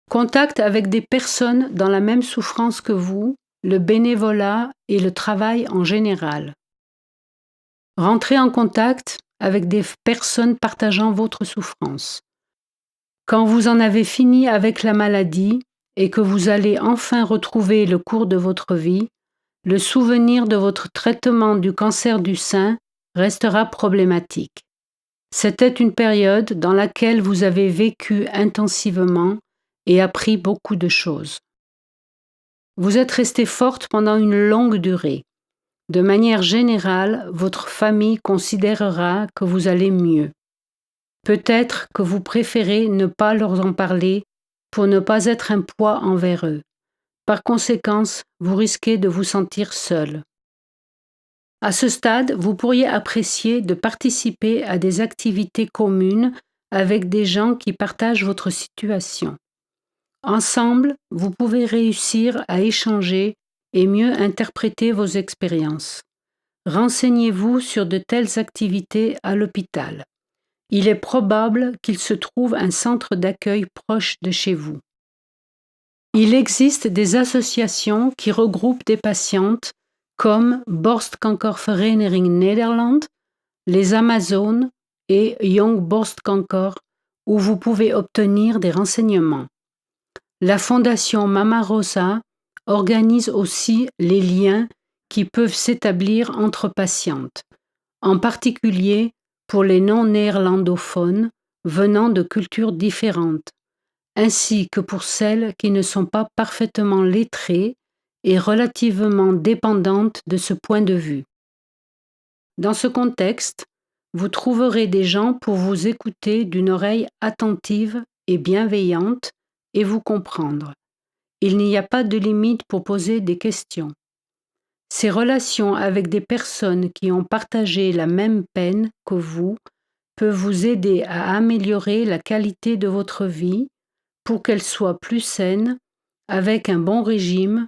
Contact avec des personnes dans la même souffrance que vous, le bénévolat et le travail en général. Rentrez en contact avec des personnes partageant votre souffrance. Quand vous en avez fini avec la maladie et que vous allez enfin retrouver le cours de votre vie, le souvenir de votre traitement du cancer du sein restera problématique. C'était une période dans laquelle vous avez vécu intensivement et appris beaucoup de choses. Vous êtes restée forte pendant une longue durée. De manière générale, votre famille considérera que vous allez mieux. Peut-être que vous préférez ne pas leur en parler pour ne pas être un poids envers eux. Par conséquent, vous risquez de vous sentir seul. À ce stade, vous pourriez apprécier de participer à des activités communes avec des gens qui partagent votre situation. Ensemble, vous pouvez réussir à échanger et mieux interpréter vos expériences. Renseignez-vous sur de telles activités à l'hôpital. Il est probable qu'il se trouve un centre d'accueil proche de chez vous. Il existe des associations qui regroupent des patientes comme Borstkankervereniging Nederland, les Amazones et Young Borstkanker, où vous pouvez obtenir des renseignements. La fondation Mama Rosa organise aussi les liens qui peuvent s'établir entre patientes, en particulier pour les non-néerlandophones venant de cultures différentes, ainsi que pour celles qui ne sont pas parfaitement lettrées et relativement dépendantes de ce point de vue. Dans ce contexte, vous trouverez des gens pour vous écouter d'une oreille attentive et bienveillante et vous comprendre. Il n'y a pas de limite pour poser des questions. Ces relations avec des personnes qui ont partagé la même peine que vous peuvent vous aider à améliorer la qualité de votre vie pour qu'elle soit plus saine, avec un bon régime,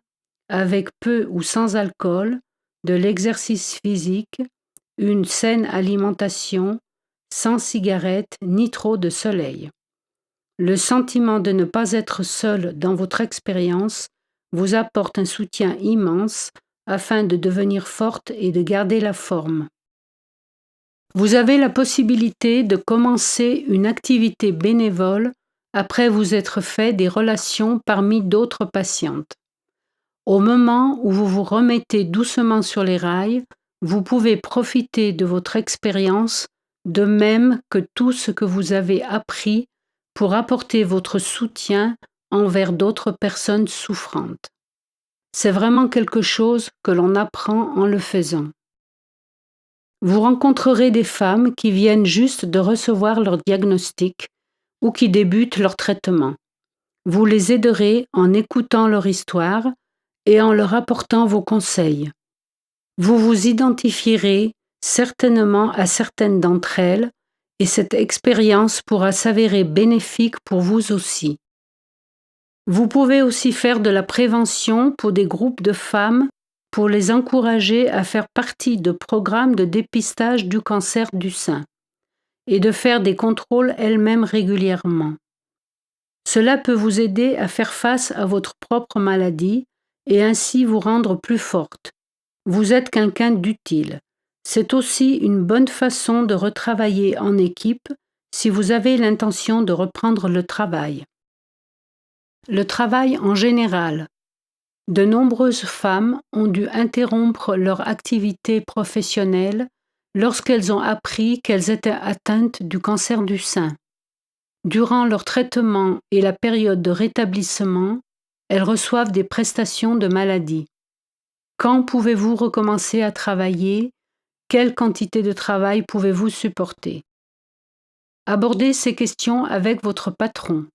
avec peu ou sans alcool, de l'exercice physique, une saine alimentation, sans cigarettes ni trop de soleil. Le sentiment de ne pas être seul dans votre expérience vous apporte un soutien immense afin de devenir forte et de garder la forme. Vous avez la possibilité de commencer une activité bénévole après vous être fait des relations parmi d'autres patientes. Au moment où vous vous remettez doucement sur les rails, vous pouvez profiter de votre expérience de même que tout ce que vous avez appris pour apporter votre soutien envers d'autres personnes souffrantes. C'est vraiment quelque chose que l'on apprend en le faisant. Vous rencontrerez des femmes qui viennent juste de recevoir leur diagnostic ou qui débutent leur traitement. Vous les aiderez en écoutant leur histoire et en leur apportant vos conseils. Vous vous identifierez certainement à certaines d'entre elles et cette expérience pourra s'avérer bénéfique pour vous aussi. Vous pouvez aussi faire de la prévention pour des groupes de femmes pour les encourager à faire partie de programmes de dépistage du cancer du sein et de faire des contrôles elles-mêmes régulièrement. Cela peut vous aider à faire face à votre propre maladie et ainsi vous rendre plus forte. Vous êtes quelqu'un d'utile. C'est aussi une bonne façon de retravailler en équipe si vous avez l'intention de reprendre le travail. Le travail en général. De nombreuses femmes ont dû interrompre leur activité professionnelle lorsqu'elles ont appris qu'elles étaient atteintes du cancer du sein. Durant leur traitement et la période de rétablissement, elles reçoivent des prestations de maladie. Quand pouvez-vous recommencer à travailler? Quelle quantité de travail pouvez-vous supporter? Abordez ces questions avec votre patron.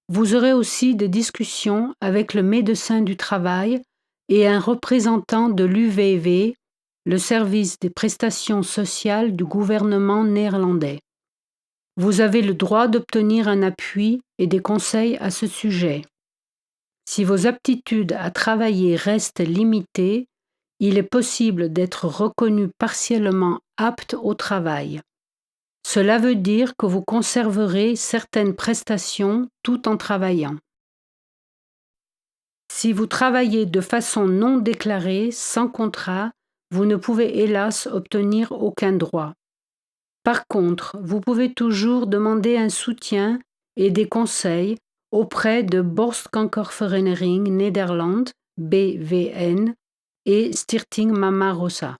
Vous aurez aussi des discussions avec le médecin du travail et un représentant de l'UWV, le service des prestations sociales du gouvernement néerlandais. Vous avez le droit d'obtenir un appui et des conseils à ce sujet. Si vos aptitudes à travailler restent limitées, il est possible d'être reconnu partiellement apte au travail. Cela veut dire que vous conserverez certaines prestations tout en travaillant. Si vous travaillez de façon non déclarée, sans contrat, vous ne pouvez hélas obtenir aucun droit. Par contre, vous pouvez toujours demander un soutien et des conseils auprès de Borstkankervereniging Nederland, BVN, et Stichting Mama Rosa.